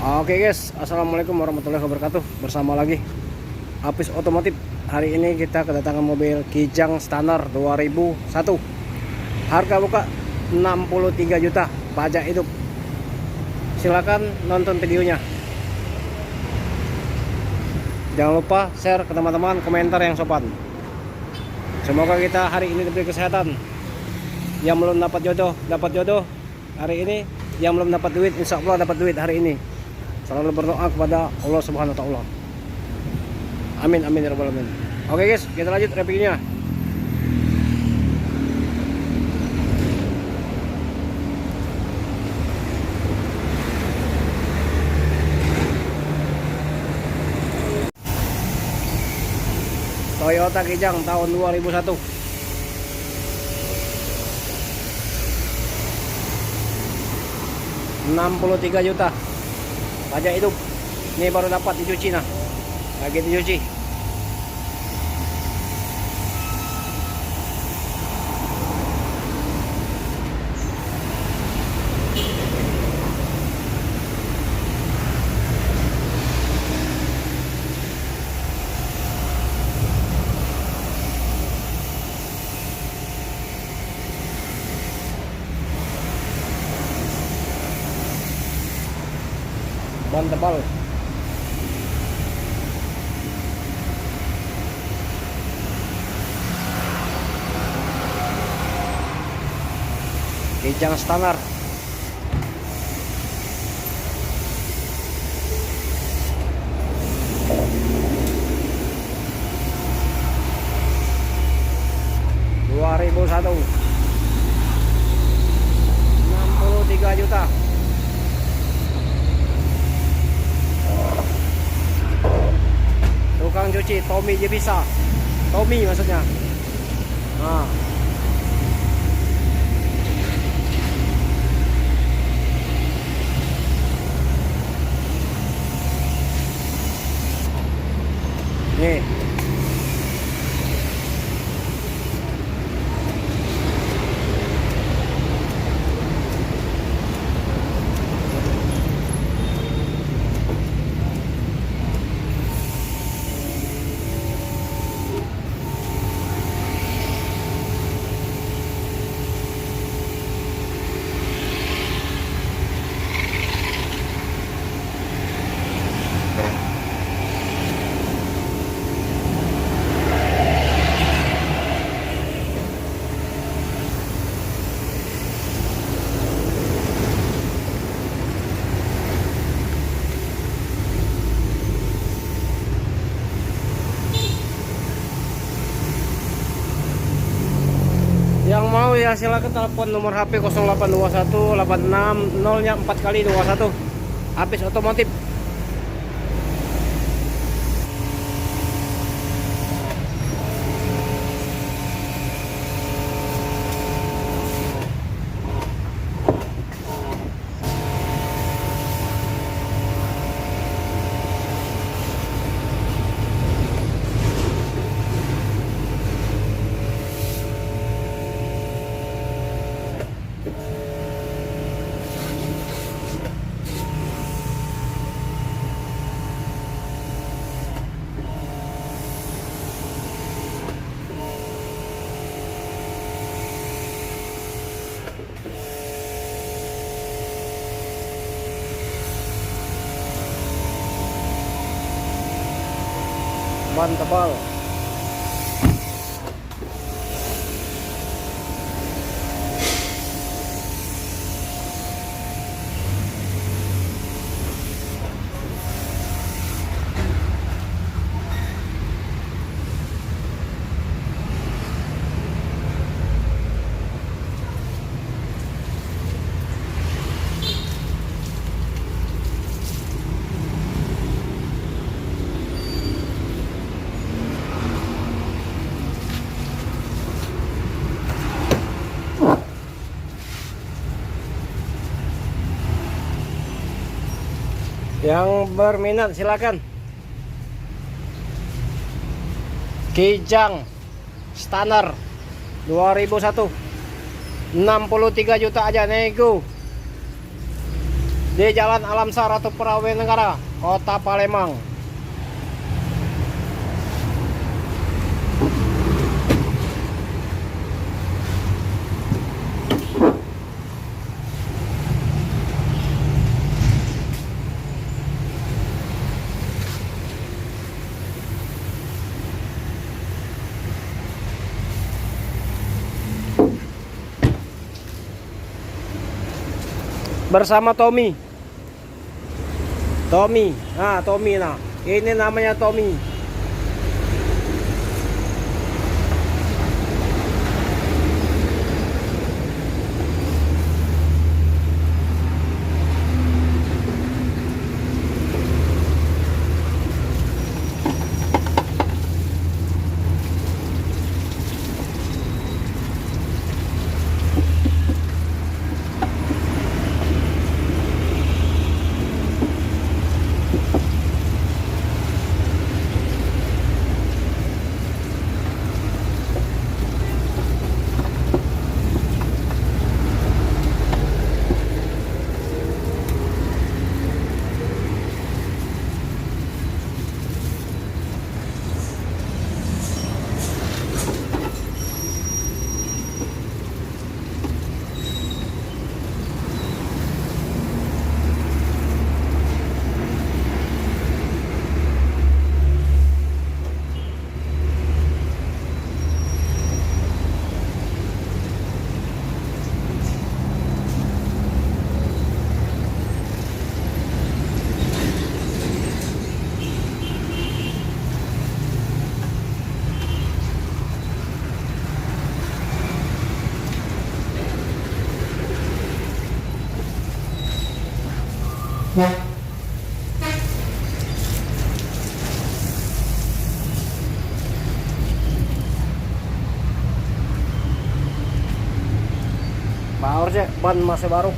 Oke guys, assalamualaikum warahmatullahi wabarakatuh. Bersama lagi Apis Otomotif. Hari ini kita kedatangan mobil Kijang Stunner 2001. Harga buka 63 juta, pajak hidup. Silakan nonton videonya. Jangan lupa share ke teman-teman, komentar yang sopan. Semoga kita hari ini diberi kesehatan. Yang belum dapat jodoh hari ini. Yang belum dapat duit, insya Allah dapat duit hari ini. Selalu berdoa kepada Allah Subhanahu wa Ta'ala. Amin amin ya rabbal alamin. Oke guys, kita lanjut reviewnya. Toyota Kijang tahun 2001. $63 juta. Pajak hidup. Ini baru dapat dicuci nah. Lagi dicuci. Ban tebal. Kijang Stunner. $63 juta. Tukang cuci Tommy Jebisa. Tommy maksudnya. Nah. Nih. Yang mau ya silakan telepon nomor HP 0821 86 0-nya 4 kali 21. Apis Otomotif. Ban tebal. Yang berminat silakan. Kijang Stunner 2001 63 juta aja nego. di Jalan Alamsar atau Perawe Negara, Kota Palembang. Bersama Tommy. Tommy, nah ini namanya Tommy. Power cek, ban masih baru.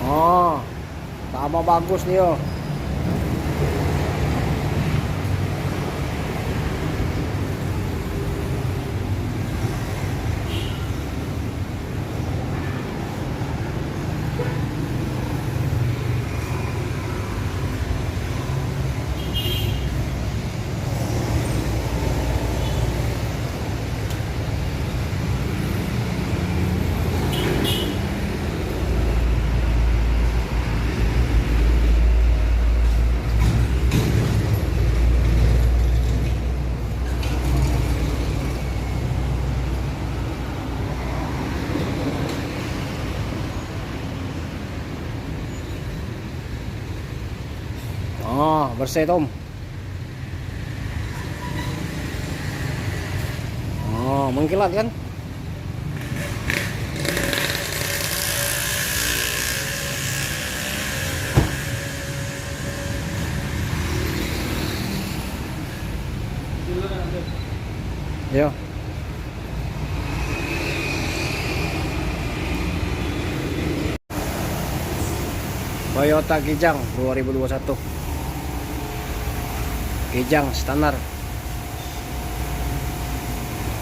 Oh, tambah bagus nih yo. Oh, bersih Tom. Oh, mengkilat kan? Yo. Toyota Kijang 2021. Kijang standar.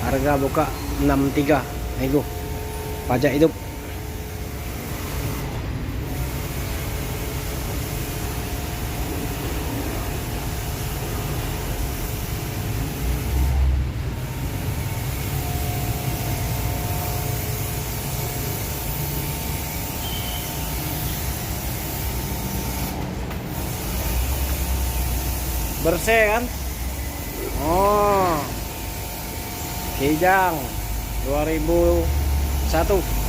Harga buka 63 nego. Pajak hidup. Bersih kan? Oh, Kijang 2001.